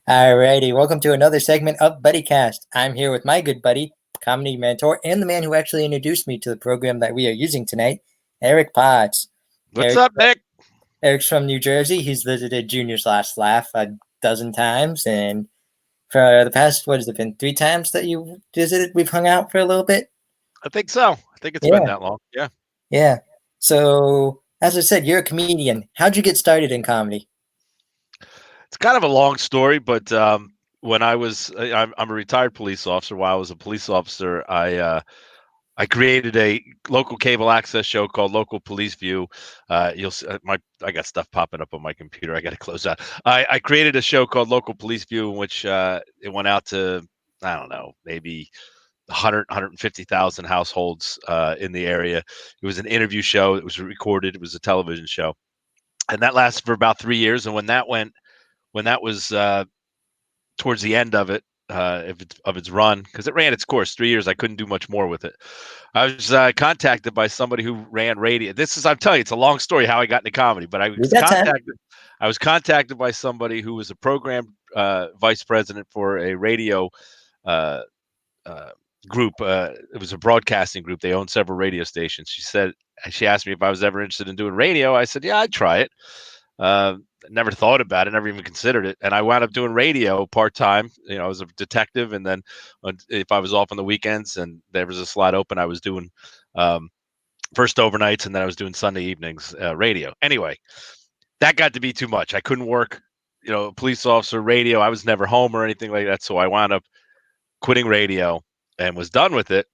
Alrighty, welcome to another segment of Buddycast. I'm here with my good buddy, comedy mentor, and the man who actually introduced me to the program that we are using tonight, Eric Potts. What's Eric, up, Nick? Eric's from New Jersey. He's visited Junior's Last Laugh a dozen times, and for the past, what has it been, 3 times that you visited? We've hung out for a little bit. I think so. I think it's been Yeah, that long. Yeah. yeah. So, as I said, you're a comedian. How'd you get started in comedy? It's kind of a long story, but when I'm a retired police officer. While I was a police officer, I created a local cable access show called Local Police View. You'll see I got stuff popping up on my computer. I got to close out. I created a show called Local Police View, in which it went out to, I don't know, maybe 150,000 households in the area. It was an interview show. It was recorded. It was a television show, and that lasted for about 3 years. And when that was towards the end of it, of its run, because it ran its course 3 years, I couldn't do much more with it. I was contacted by somebody who ran radio. I'm telling you, it's a long story how I got into comedy, but You got time? I was contacted by somebody who was a program vice president for a radio uh, group. It was a broadcasting group. They owned several radio stations. She asked me if I was ever interested in doing radio. I said, yeah, I'd try it. Never thought about it, never even considered it. And I wound up doing radio part-time. I was a detective. And then if I was off on the weekends and there was a slot open, I was doing first overnights, and then I was doing Sunday evenings radio. Anyway, that got to be too much. I couldn't work, police officer, radio. I was never home or anything like that. So I wound up quitting radio and was done with it.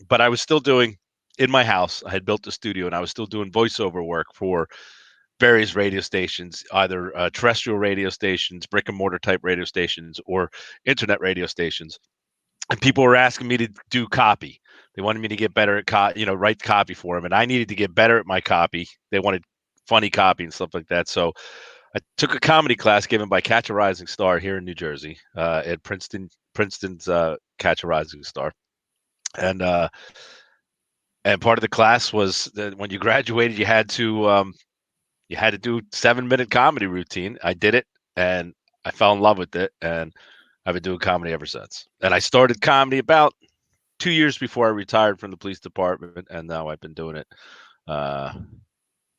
But I was still doing, in my house, I had built a studio, and I was still doing voiceover work for various radio stations, either terrestrial radio stations, brick and mortar type radio stations, or internet radio stations. And people were asking me to do copy. They wanted me to get better at write copy for them, and I needed to get better at my copy. They wanted funny copy and stuff like that. So I took a comedy class given by Catch a Rising Star here in New Jersey, at Princeton's Catch a Rising Star, and part of the class was that when you graduated, you had to do 7-minute comedy routine. I did it, and I fell in love with it, and I've been doing comedy ever since. And I started comedy about 2 years before I retired from the police department, and now I've been doing it. God,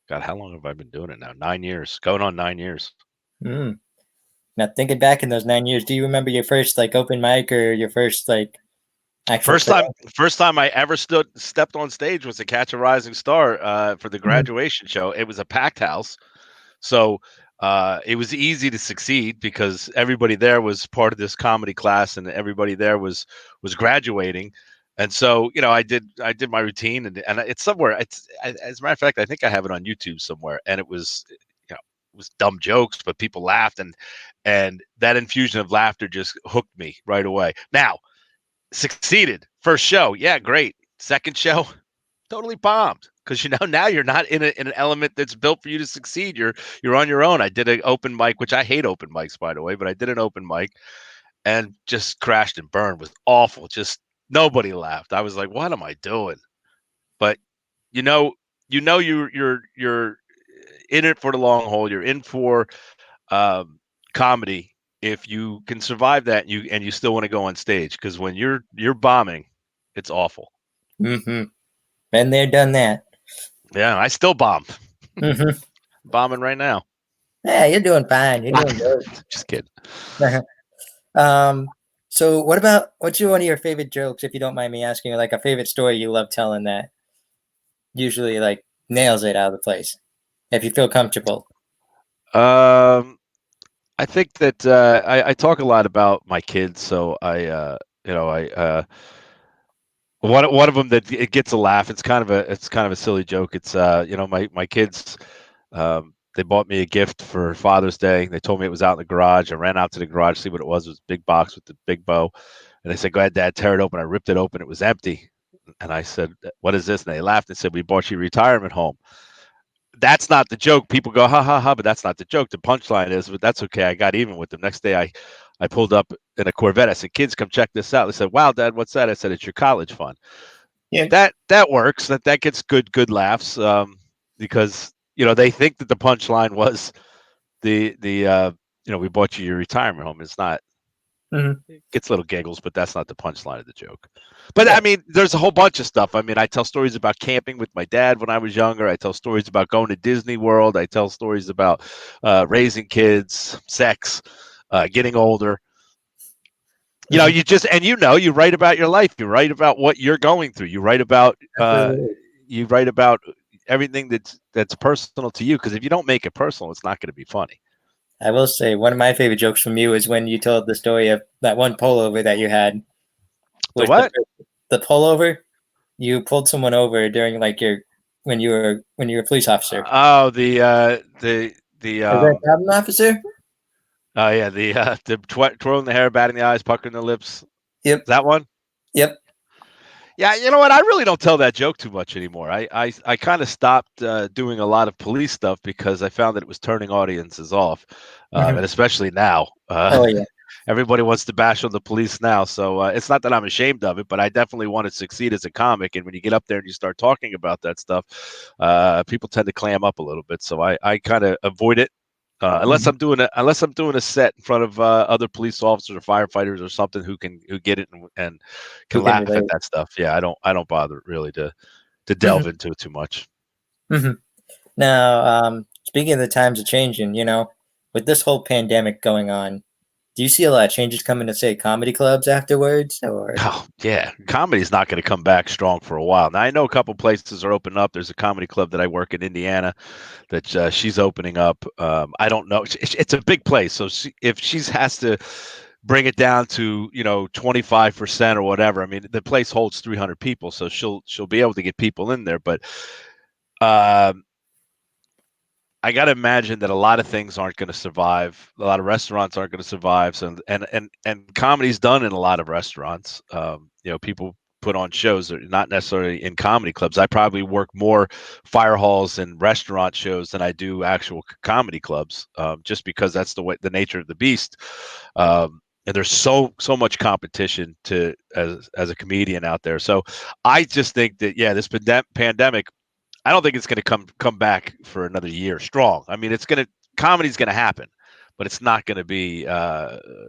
how long have I been doing it now? 9 years, going on 9 years. Mm. Now, thinking back in those 9 years, do you remember your first open mic or your first actual First time I ever stepped on stage was to Catch a Rising Star for the graduation show. It was a packed house, so it was easy to succeed because everybody there was part of this comedy class, and everybody there was graduating. And so, I did my routine, and it's somewhere. As a matter of fact, I think I have it on YouTube somewhere. And it was, it was dumb jokes, but people laughed, and that infusion of laughter just hooked me right away. Now, succeeded. First show, yeah, great. Second show, totally bombed, because now you're not in an element that's built for you to succeed. You're on your own. I did an open mic, which I hate open mics, by the way, but I did an open mic and just crashed and burned. Was awful. Just nobody laughed. I was like, what am I doing? But you're in it for the long haul. You're in for comedy if you can survive that, and you still want to go on stage, because when you're bombing, it's awful. Mm-hmm. Been there, done that. Yeah, I still bomb. Mm-hmm. Bombing right now. Yeah, you're doing fine. You're doing good. Just kidding. So what's one of your favorite jokes, if you don't mind me asking, like a favorite story you love telling that usually nails it out of the place, if you feel comfortable? I think that I talk a lot about my kids, so one of them that it gets a laugh. It's kind of a silly joke. It's my kids, they bought me a gift for Father's Day. They told me it was out in the garage. I ran out to the garage to see what it was. It was a big box with the big bow, and they said, "Go ahead, Dad, tear it open." I ripped it open. It was empty, and I said, "What is this?" And they laughed and said, "We bought you a retirement home." That's not the joke. People go, ha ha ha, but that's not the joke. The punchline is, but that's okay. I got even with them. Next day, I pulled up in a Corvette. I said, "Kids, come check this out." They said, "Wow, Dad, what's that?" I said, "It's your college fund." Yeah. That works. That gets good laughs, because they think that the punchline was the we bought you your retirement home. It's not. Mhm. It gets little giggles, but that's not the punchline of the joke. But Yeah. I mean, there's a whole bunch of stuff. I mean, I tell stories about camping with my dad when I was younger. I tell stories about going to Disney World. I tell stories about raising kids, sex, getting older. Mhm. You write about your life. You write about what you're going through. Absolutely. You write about everything that's personal to you. Because if you don't make it personal, it's not going to be funny. I will say one of my favorite jokes from you is when you told the story of that one pullover that you had. The Was what? the pullover? You pulled someone over during like your when you were a police officer. Oh, the Is that problem officer? oh yeah, the twirling the hair, batting the eyes, puckering the lips. Yep. That one? Yep. Yeah, you know what? I really don't tell that joke too much anymore. I kind of stopped doing a lot of police stuff because I found that it was turning audiences off, Mhm. and especially now. Oh yeah. Everybody wants to bash on the police now, so it's not that I'm ashamed of it, but I definitely want to succeed as a comic. And when you get up there and you start talking about that stuff, people tend to clam up a little bit. So I kind of avoid it. Unless Mhm. I'm doing a set in front of other police officers or firefighters or something who get it and can Who can laugh at relate? that stuff. Yeah, I don't bother really to Mhm. delve into it too much. Mhm. Now, speaking of the times are changing, with this whole pandemic going on, do you see a lot of changes coming to say comedy clubs afterwards, or? Oh yeah, comedy's not going to come back strong for a while. Now I know a couple places are opening up. There's a comedy club that I work in Indiana that she's opening up. I don't know. It's a big place, so if she has to bring it down to 25% or whatever. I mean, the place holds 300 people, so she'll be able to get people in there. But um, I got to imagine that a lot of things aren't going to survive. A lot of restaurants aren't going to survive. So and comedy's done in a lot of restaurants. People put on shows that are not necessarily in comedy clubs. I probably work more fire halls and restaurant shows than I do actual comedy clubs, just because that's the nature of the beast. And there's so much competition as a comedian out there. So I just think that this pandemic, I don't think it's going to come back for another year strong. I mean, comedy's going to happen, but it's not going to be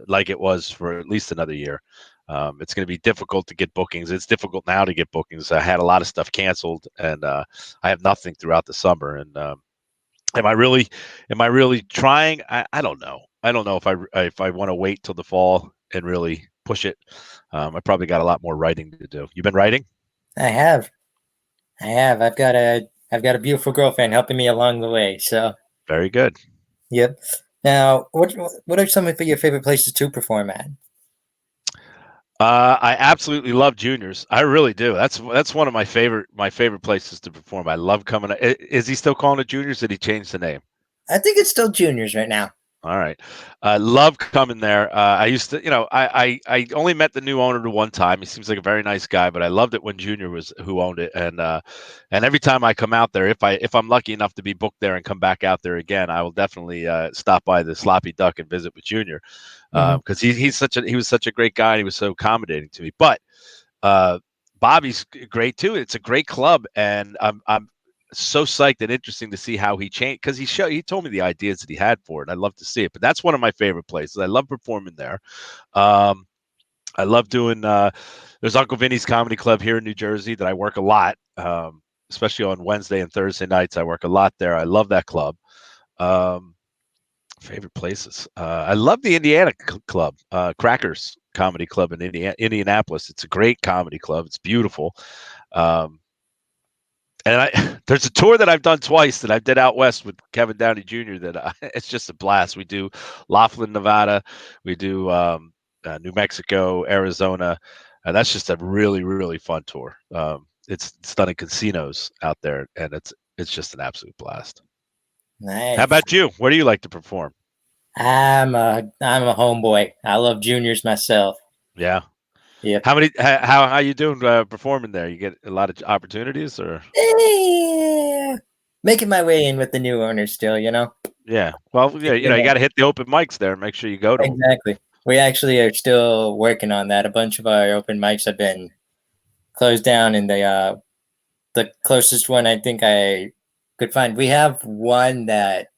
like it was for at least another year. It's going to be difficult to get bookings. It's difficult now to get bookings. I had a lot of stuff canceled, and I have nothing throughout the summer. And am I really, am I really trying? I don't know. I don't know if I want to wait till the fall and really push it. I probably got a lot more writing to do. You been writing? I have, I have. I've got a beautiful girlfriend helping me along the way. So, Very good. yep. Now, what are some of your favorite places to perform at? I absolutely love juniors. I really do. That's one of my favorite places to perform. I love coming. Is he still calling it juniors? Did he change the name? I think it's still juniors right now. All right. I love coming there. I used to, I only met the new owner the one time. He seems like a very nice guy, but I loved it when Junior was who owned it. And every time I come out there, if I'm lucky enough to be booked there and come back out there again, I will definitely stop by the Sloppy Duck and visit with Junior, Mhm. because he was such a great guy and he was so accommodating to me. But Bobby's great too. It's a great club, and I'm so psyched and interesting to see how he changed, because he told me the ideas that he had for it. I love to see it, but that's one of my favorite places. I love performing there. Um, I love doing. There's Uncle Vinny's Comedy Club here in New Jersey that I work a lot, especially on Wednesday and Thursday nights. I work a lot there. I love that club. Um, Favorite places. I love the Indiana club, Crackers Comedy Club in Indianapolis. It's a great comedy club. It's beautiful. Um, and there's a tour that I've done twice that I did out west with Kevin Downey Jr. It's just a blast. We do Laughlin, Nevada. We do New Mexico, Arizona. And that's just a really, really fun tour. It's done in casinos out there, and it's just an absolute blast. How Nice. about you? Where do you like to perform? I'm a homeboy. I love juniors myself. Yeah. Yep. How you doing performing there? You get a lot of opportunities, or? Eh, Making my way in with the new owners still, Yeah. Well, yeah, you got to hit the open mics there and make sure you go to them. Exactly. We actually are still working on that. A bunch of our open mics have been closed down, and the closest one I think I could find. We have one that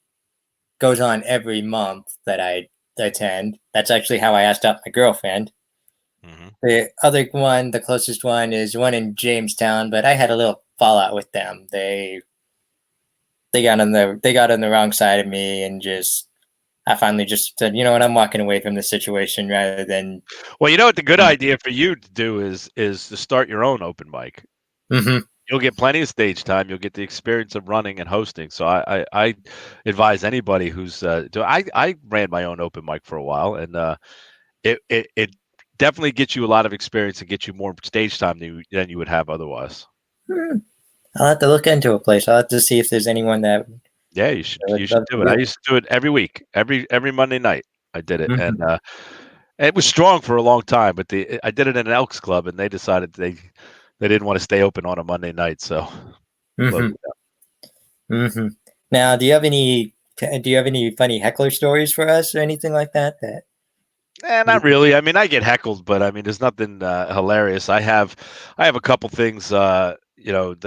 goes on every month that I attend. That's actually how I asked out my girlfriend. Mhm. The other one, the closest one, is one in Jamestown, but I had a little fallout with them. They got on the wrong side of me, and just I finally just said, you know what, I'm walking away from the situation rather than. Well, you know what the good idea for you to do is to start your own open mic. Mm-hmm. You'll get plenty of stage time. You'll get the experience of running and hosting. So I advise anybody who's I ran my own open mic for a while, and it definitely gets you a lot of experience and gets you more stage time than you would have otherwise. I'll have to look into a place. I'll have to see if there's anyone that Yeah, I you would should love do to it. I do. used to do it every week, every Monday night. I did it, and Mm-hmm. it was strong for a long time. But I did it in an Elks Club, and they decided they didn't want to stay open on a Monday night, so closed Mm-hmm. it down. Mm-hmm. Now, do you have any funny heckler stories for us or anything like that? Not really. I mean, I get heckled, but I mean, there's nothing hilarious. I have a couple things, that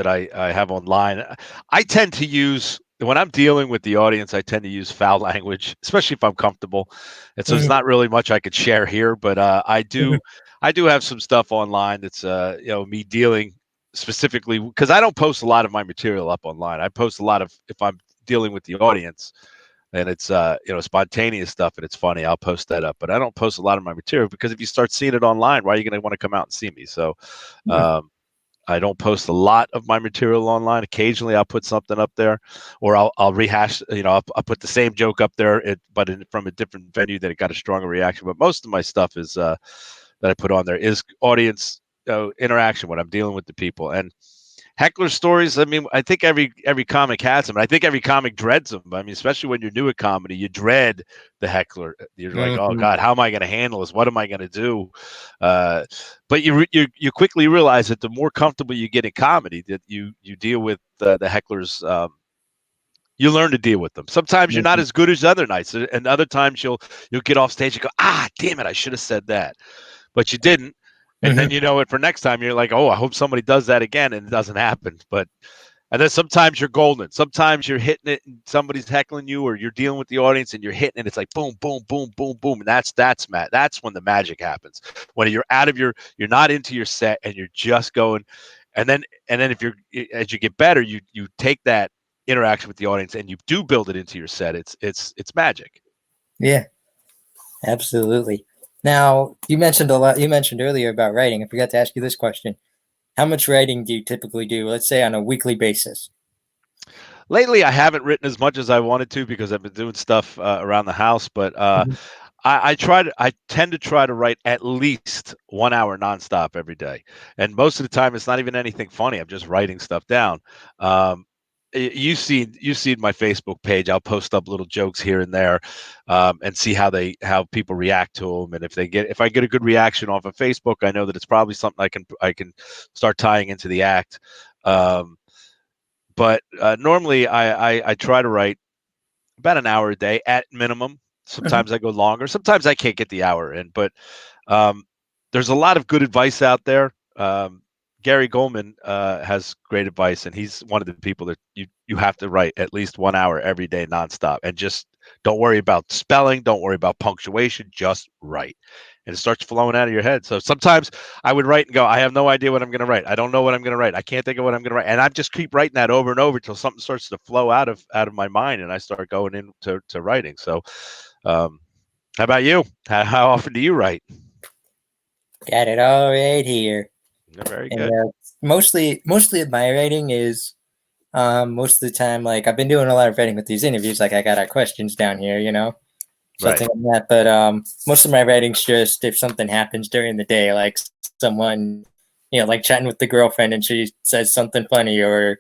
I have online. I tend to use when I'm dealing with the audience. I tend to use foul language, especially if I'm comfortable. And so there's Mhm, not really much I could share here, but mhm, I do have some stuff online that's me dealing specifically because I don't post a lot of my material up online. I post a lot of if I'm dealing with the audience and it's spontaneous stuff and it's funny, I'll post that up. But I don't post a lot of my material because if you start seeing it online, why are you going to want to come out and see me? So mhm, um, I don't post a lot of my material online. Occasionally I'll put something up there, or I'll rehash, I'll put the same joke up there, from a different venue that it got a stronger reaction. But most of my stuff is that I put on there is audience interaction when I'm dealing with the people. And heckler stories, I mean, I think every comic has them. I think every comic dreads them. I mean, especially when you're new at comedy, you dread the heckler. You're like, oh mhm. God, how am I going to handle this? What am I going to do? Uh, but you quickly realize that the more comfortable you get in comedy, that you deal with the hecklers. You learn to deal with them. Sometimes you're not Mhm, as good as other nights, and other times you'll get off stage and go, damn it, I should have said that, but you didn't. And then mhm, you know it for next time. You're like, oh, I hope somebody does that again, and it doesn't happen. But and then sometimes you're golden. Sometimes you're hitting it and somebody's heckling you, or you're dealing with the audience and you're hitting it. It's like boom, boom, boom, boom, boom. And that's when the magic happens. When you're not into your set and you're just going. And then if as you get better, you take that interaction with the audience and you do build it into your set. It's magic. Yeah, absolutely. Now, you mentioned a lot. You mentioned earlier about writing. I forgot to ask you this question. How much writing do you typically do, let's say on a weekly basis? Lately, I haven't written as much as I wanted to because I've been doing stuff around the house, but Mhm, I tend to try to write at least 1 hour nonstop every day, and most of the time it's not even anything funny. I'm just writing stuff down. Um, you see my Facebook page. I'll post up little jokes here and there, and see how people react to them. And if I get a good reaction off of Facebook, I know that it's probably something I can start tying into the act. Um, but normally I try to write about an hour a day at minimum. mhm, Sometimes I go longer. Sometimes I can't get the hour in, but um, there's a lot of good advice out there. Gary Goldman has great advice, and he's one of the people that you have to write at least 1 hour every day nonstop, and just don't worry about spelling, don't worry about punctuation, just write, and it starts flowing out of your head. So sometimes I would write and go, I have no idea what I'm going to write. I don't know what I'm going to write. I can't think of what I'm going to write, and I just keep writing that over and over till something starts to flow out of my mind, and I start going into to writing. So, um, how about you? How often do you write? Got it all right here. Yeah, very And good. mostly of my writing is most of the time, like I've been doing a lot of writing with these interviews. Like I got our questions down here, Right. something like that. But most of my writing's just if something happens during the day, like someone, like chatting with the girlfriend and she says something funny, or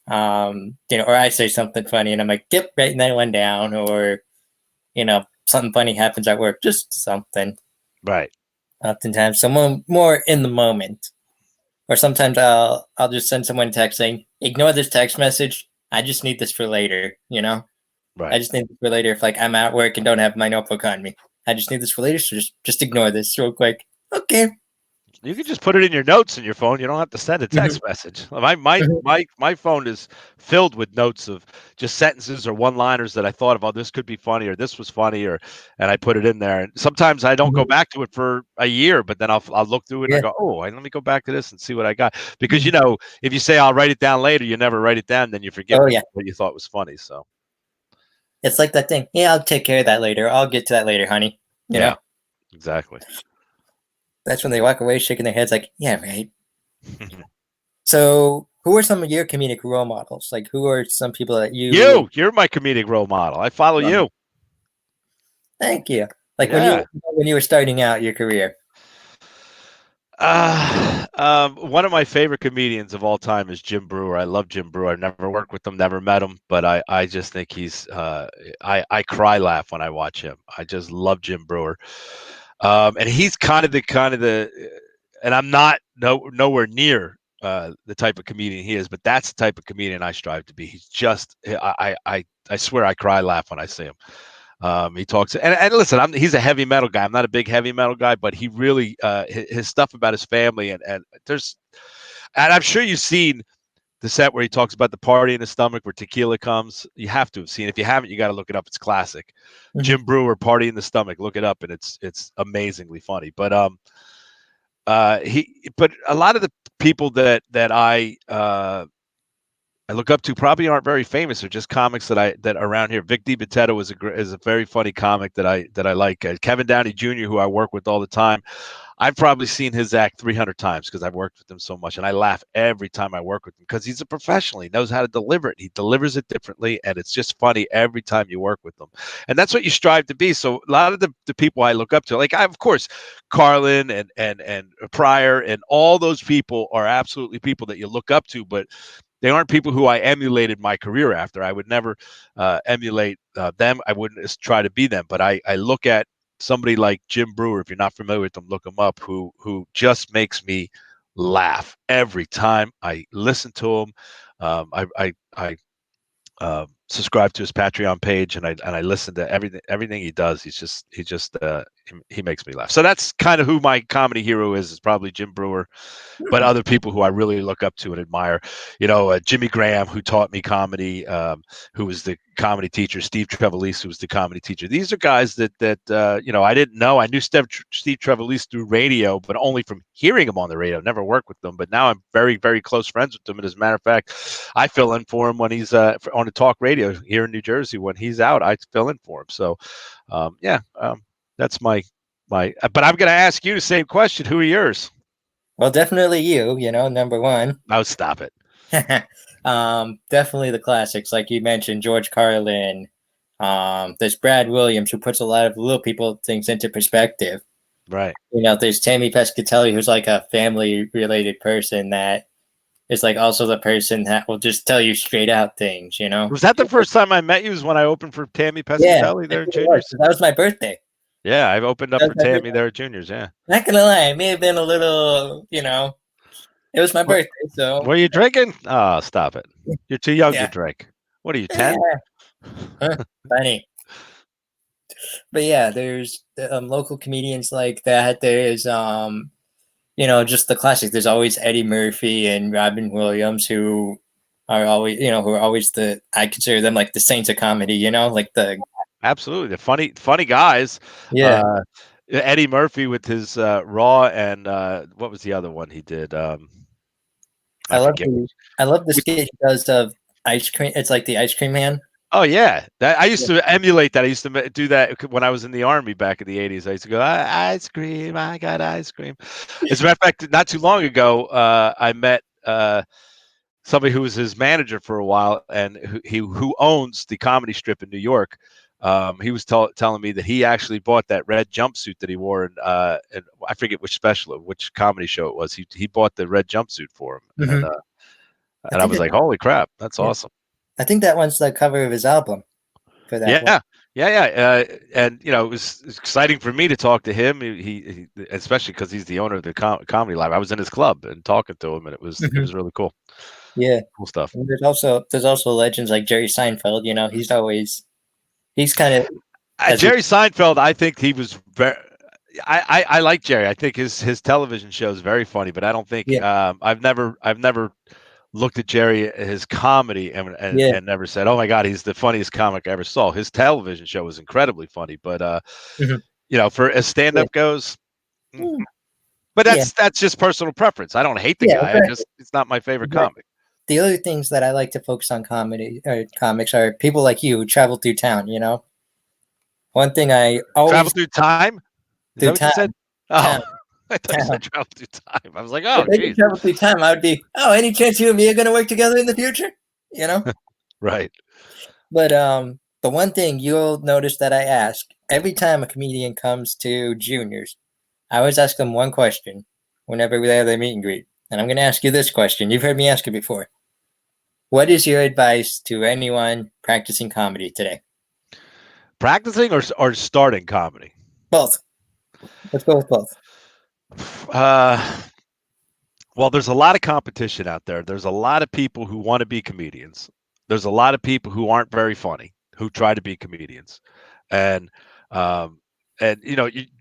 or I say something funny and I'm like, yep, writing that one down, or something funny happens at work, just something. Right. Oftentimes, someone more in the moment, or sometimes I'll just send someone a text saying, ignore this text message. I just need this for later. I Right. just need this for later if like I'm at work and don't have my notebook on me. I just need this for later, so just ignore this real quick. Okay. You can just put it in your notes in your phone. You don't have to send a text message. My phone is filled with notes of just sentences or one-liners that I thought of. Oh, this could be funny, or this was funny, and I put it in there. And sometimes I don't go back to it for a year, but then I'll look through it and I go, oh, let me go back to this and see what I got. Because if you say I'll write it down later, you never write it down, then you forget what you thought was funny. So it's like that thing. Yeah, I'll take care of that later. I'll get to that later, honey. You know? Exactly. That's when they walk away shaking their heads like, yeah, right. So who are some of your comedic role models? Like, who are some people that you're my comedic role model. I follow you. Thank you. Like when you were starting out your career. One of my favorite comedians of all time is Jim Breuer. I love Jim Breuer. I've never worked with him, never met him, but I just think he's I cry laugh when I watch him. I just love Jim Breuer. And he's kind of the and I'm not nowhere near the type of comedian he is, but that's the type of comedian I strive to be. He's just I swear I cry laugh when I see him. He talks and listen, he's a heavy metal guy. I'm not a big heavy metal guy, but he really his stuff about his family and I'm sure you've seen the set where he talks about the party in the stomach where tequila comes. You have to have seen it. If you haven't, you got to look it up. It's classic. Jim Breuer, Party in the Stomach. Look it up, and it's amazingly funny. But but a lot of the people that I look up to probably aren't very famous. They're just comics that around here. Vic DiBitetto is a very funny comic that I like. Kevin Downey Jr., who I work with all the time. I've probably seen his act 300 times because I've worked with him so much, and I laugh every time I work with him because he's a professional. He knows how to deliver it. He delivers it differently, and it's just funny every time you work with them. And that's what you strive to be. So a lot of the people I look up to, like of course, Carlin and Pryor and all those people are absolutely people that you look up to, but they aren't people who I emulated my career after. I would never emulate them. I wouldn't try to be them, but I look at somebody like Jim Breuer, if you're not familiar with him, look him up, who just makes me laugh every time I listen to him. I subscribe to his Patreon page and I listen to everything he does. He makes me laugh. So that's kind of who my comedy hero is probably Jim Breuer. But other people who I really look up to and admire, Jimmy Graham, who taught me comedy, who was the comedy teacher, Steve Trevelise, who was the comedy teacher. These are guys that I didn't know. I knew Steve Trevelise through radio, but only from hearing him on the radio. Never worked with them, but now I'm very, very close friends with him. And as a matter of fact, I fill in for him when he's on the talk radio here in New Jersey. When he's out, I fill in for him. So, that's my. But I'm going to ask you the same question. Who are yours? Well, definitely you, number one. Oh, stop it. Definitely the classics, like you mentioned, George Carlin. There's Brad Williams, who puts a lot of little people things into perspective. Right. There's Tammy Pescatelli, who's like a family-related person that is like also the person that will just tell you straight out things, Was that the first time I met you? Was when I opened for Tammy Pescatelli there at Juniors? That was my birthday. Yeah, I've opened up for Tammy there at Juniors, yeah. Not gonna lie, it may have been a little, it was my birthday, so. Were you drinking? Oh, stop it. You're too young to drink. What are you, 10? Funny. But yeah, there's local comedians like that. There's, just the classics. There's always Eddie Murphy and Robin Williams who are always, I consider them like the saints of comedy, like the. Absolutely. The funny guys. Yeah. Eddie Murphy with his Raw and what was the other one he did? I love the skit he does of ice cream. It's like the Ice Cream Man. Oh yeah, I used to emulate that. I used to do that when I was in the Army back in the 80s. I used to go, ice cream, I got ice cream. As a matter of fact, not too long ago, I met somebody who was his manager for a while and who owns the Comedy Strip in New York. He was telling me that he actually bought that red jumpsuit that he wore in I forget which comedy show it was. He bought the red jumpsuit for him. Mm-hmm. And I was like, holy crap, that's awesome. I think that one's the cover of his album for that one. Yeah. And it was exciting for me to talk to him. He especially because he's the owner of the Comedy Live. I was in his club and talking to him, and it was really cool. Yeah, cool stuff. And there's also legends like Jerry Seinfeld. He's kind of Jerry Seinfeld. I think he was I like Jerry. I think his television show is very funny, but I don't think Yeah, I've never looked at Jerry his comedy yeah. and never said, "Oh my God, he's the funniest comic I ever saw." His television show was incredibly funny, but Mhm. for as stand Yeah. up goes, mm, Mm, but yeah, that's just personal preference. I don't hate the yeah, guy. I exactly, just it's not my favorite exactly. comic. The other things that I like to focus on comedy or comics are people like you who travel through town, you know? One thing I Travel always through time? Is that through what you said? town, Oh, I thought you town. said travel through time. I was like, If oh, they could geez. travel through time, I would be, oh, any chance you and me are gonna work together in the future? You know? Right. But the one thing you'll notice that I ask every time a comedian comes to juniors, I always ask them one question whenever we have their meet and greet. And I'm gonna ask you this question. You've heard me ask it before. What is your advice to anyone practicing comedy today? Practicing or starting comedy? Both. Let's go with both. Uh, well, there's a lot of competition out there. There's a lot of people who want to be comedians. There's a lot of people who aren't very funny who try to be comedians, and um,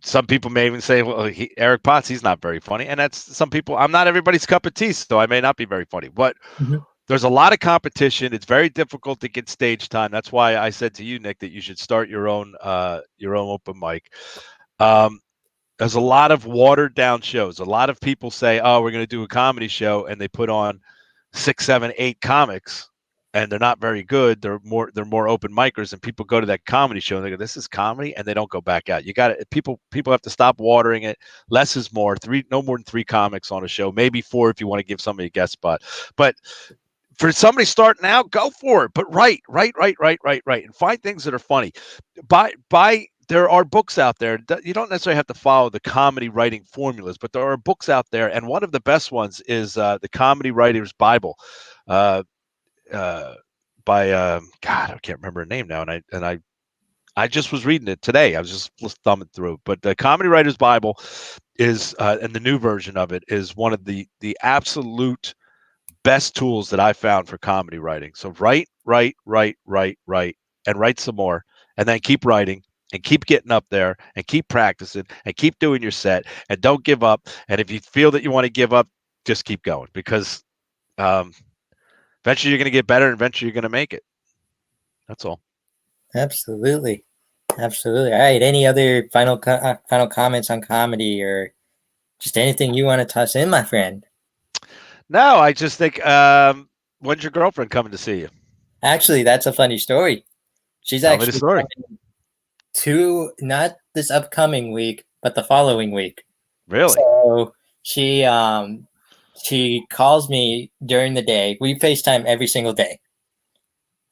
some people may even say, "Well, Eric Potts, he's not very funny," and that's some people. I'm not everybody's cup of tea, so I may not be very funny, but Mhm. there's a lot of competition. It's very difficult to get stage time. That's why I said to you, Nick, that you should start your own open mic. Um, there's a lot of watered down shows. A lot of people say, "Oh, we're going to do a comedy show," and they put on 6, 7, 8 comics, and they're not very good. They're more open micers, and people go to that comedy show and they go, "This is comedy," and they don't go back out. You got to people have to stop watering it. Less is more. No more than 3 comics on a show, maybe 4 if you want to give somebody a guest spot. But for somebody starting out, go for it. But write, and find things that are funny. Buy. There are books out there that you don't necessarily have to follow the comedy writing formulas, but there are books out there, and one of the best ones is the Comedy Writer's Bible, uh, uh, by God, I can't remember her name now, and I just was reading it today. I was just thumbing through, but the Comedy Writer's Bible is, and the new version of it is one of the absolute best tools that I found for comedy writing. So write, and write some more, and then keep writing and keep getting up there and keep practicing and keep doing your set and don't give up. And if you feel that you want to give up, just keep going because um, eventually you're going to get better and eventually you're going to make it. That's all. Absolutely. Absolutely. All right. Any other final comments on comedy or just anything you want to toss in, my friend? No, I just think, when's your girlfriend coming to see you? Actually, that's a funny story. She's Tell me the actually story. coming to not this upcoming week, but the following week. Really? So she calls me during the day. We FaceTime every single day.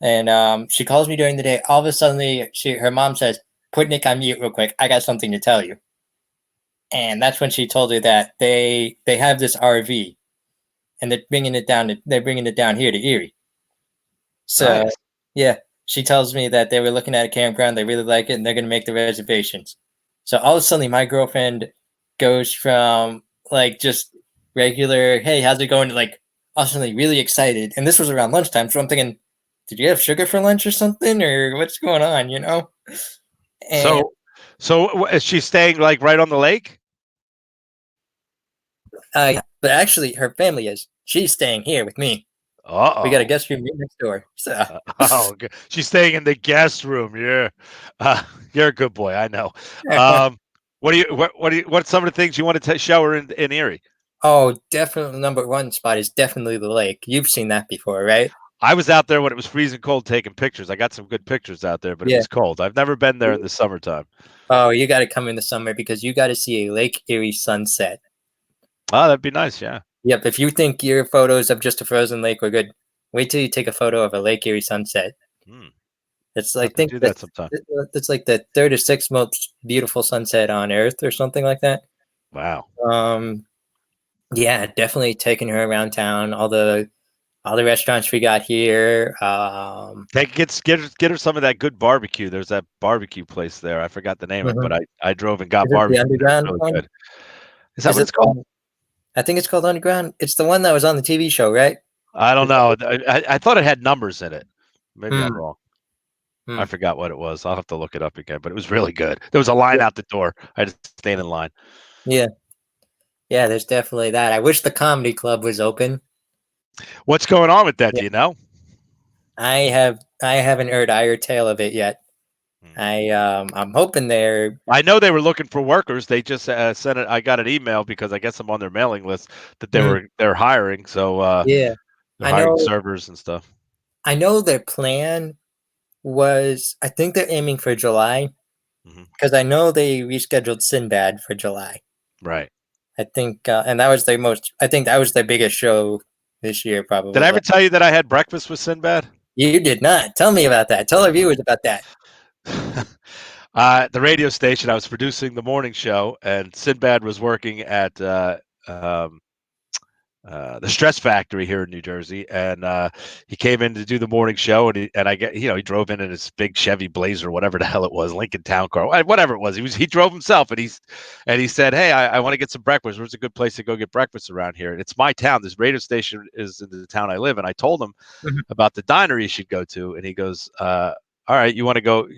And she calls me during the day. All of a sudden, her mom says, "Put Nick on mute real quick. I got something to tell you." And that's when she told her that they have this RV and they're bringing it down here to Erie. So Nice. yeah, she tells me that they were looking at a campground, they really like it, and they're gonna make the reservations. So all of a sudden, my girlfriend goes from like just regular, "Hey, how's it going?" to like all of a sudden really excited. And this was around lunchtime, so I'm thinking, did you have sugar for lunch or something, or what's going on? You know? And So is she staying like right on the lake? yeah, but actually, her family is. She's staying here with me. We got a Uh-oh. guest room right next door. So Oh, okay. She's staying in the guest room. Yeah. You're a good boy. I know. Um, what's some of the things you want to show her in Erie? oh, definitely number one spot is definitely the lake. You've seen that before, right? I was out there when it was freezing cold taking pictures. I got some good pictures out there, but it Yeah. was cold. I've never been there in the summertime. Oh, you got to come in the summer because you got to see a Lake Erie sunset. Oh, that'd be nice. Yeah. Yep. If you think your photos of just a frozen lake were good, wait till you take a photo of a Lake Erie sunset. Hmm. It's I'll have like to think do that that sometime. it's like the third or sixth most beautiful sunset on Earth or something like that. Wow. Um, yeah, definitely taking her around town. All the restaurants we got here. Get her some of that good barbecue. There's that barbecue place there. I forgot the name of it, Mhm. but I drove and got Is it the barbecue there. It's underground really one? good. Is that Is what it it's the called? one? I think it's called Underground. It's the one that was on the TV show, right? I don't know. I thought it had numbers in it. Maybe I'm Mm, wrong. I forgot what it was. I'll have to look it up again, but it was really good. There was a line out the door. I had to stand in line. Yeah. Yeah, there's definitely that. I wish the comedy club was open. What's going on with that? Do you know? I haven't heard eye or tail of it yet. I'm hoping they're. I know they were looking for workers. They just sent it. I got an email because I guess I'm on their mailing list that they're hiring. So Yeah, they're I hiring know. servers and stuff. I know their plan was. I think they're aiming for July because I know they rescheduled Sinbad for July. Right. I think, and that was their most. I think that was their biggest show this year, probably. Did I ever tell you that I had breakfast with Sinbad? You did not. Tell me about that. Tell our viewers about that. The radio station. I was producing the morning show, and Sinbad was working at the Stress Factory here in New Jersey, and he came in to do the morning show, and he drove in his big Chevy Blazer, whatever the hell it was, Lincoln Town Car, whatever it was. He drove himself, and he said, "Hey, I want to get some breakfast. Where's a good place to go get breakfast around here?" And it's my town. This radio station is in the town I live in. I told him about the diner he should go to, and he goes, "All right, you want to go?"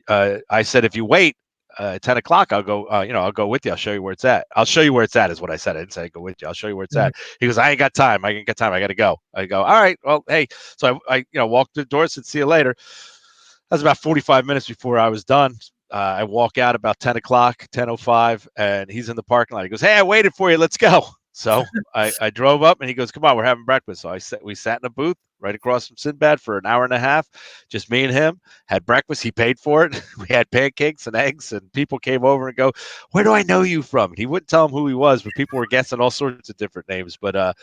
I said, "If you wait." 10 o'clock, I'll go, I'll go with you. I'll show you where it's at. I'll show you where it's at is what I said. I didn't say go with you. I'll show you where it's at. He goes, I ain't got time. I got to go. I go, all right, well, hey. So I walked through the door, said, see you later. That was about 45 minutes before I was done. I walk out about 10 o'clock, 10:05, and he's in the parking lot. He goes, hey, I waited for you. Let's go. So I drove up, and he goes, come on, we're having breakfast. So we sat in a booth right across from Sinbad for an hour and a half, just me and him, had breakfast. He paid for it. We had pancakes and eggs, and people came over and go, where do I know you from? He wouldn't tell them who he was, but people were guessing all sorts of different names. But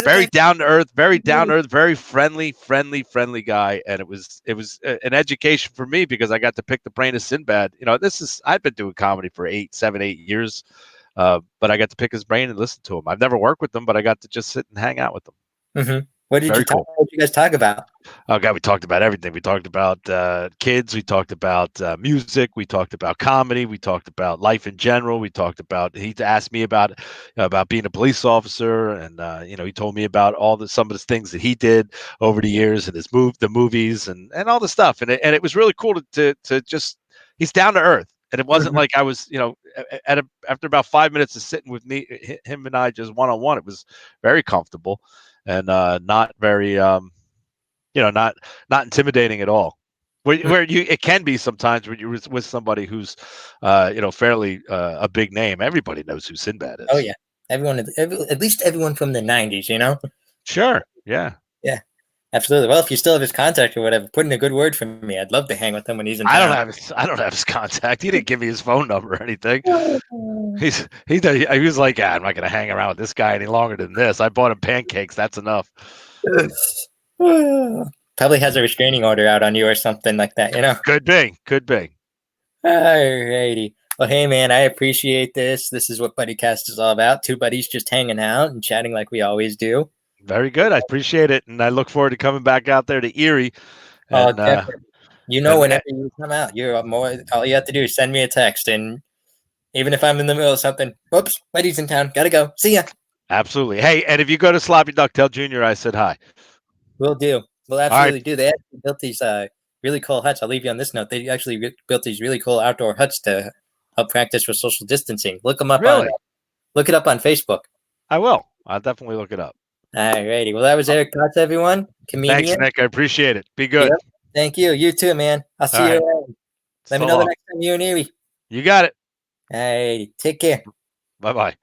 very down to earth, very friendly guy. And it was an education for me because I got to pick the brain of Sinbad. I've been doing comedy for 7, 8 years. But I got to pick his brain and listen to him. I've never worked with them, but I got to just sit and hang out with them. What did you guys talk about? Oh God, we talked about everything. We talked about kids. We talked about music. We talked about comedy. We talked about life in general. We talked about. He asked me about being a police officer, and he told me about some of the things that he did over the years and the movies and all the stuff. And it was really cool to just. He's down to earth. And it wasn't like I was, after about 5 minutes of sitting with him and I just one-on-one, it was very comfortable and not very, not intimidating at all. Where it can be sometimes when you're with somebody who's, fairly a big name. Everybody knows who Sinbad is. Oh yeah, at least everyone from the '90s, Sure, yeah. Yeah. Absolutely. Well, if you still have his contact or whatever, put in a good word for me. I'd love to hang with him when he's in town. I don't have his contact. He didn't give me his phone number or anything. He was like, I'm not going to hang around with this guy any longer than this. I bought him pancakes. That's enough. Probably has a restraining order out on you or something like that, Could be. Alrighty. Well, hey, man, I appreciate this. This is what Buddycast is all about. Two buddies just hanging out and chatting like we always do. Very good. I appreciate it. And I look forward to coming back out there to Erie. And, definitely. Whenever you come out, all you have to do is send me a text. And even if I'm in the middle of something, whoops, Buddy's in town. Gotta go. See ya. Absolutely. Hey, and if you go to Sloppy Duck, tell Junior I said hi. Will do. We'll absolutely do. They actually built these really cool huts. I'll leave you on this note. They actually built these really cool outdoor huts to help practice with social distancing. Look them up. Really? Look it up on Facebook. I will. I'll definitely look it up. All righty. Well, that was Eric Kotz, everyone. Comedian. Thanks, Nick. I appreciate it. Be good. Yep. Thank you. You too, man. I'll see you around. Let me know the next time you're in Erie. You got it. All righty. Take care. Bye-bye.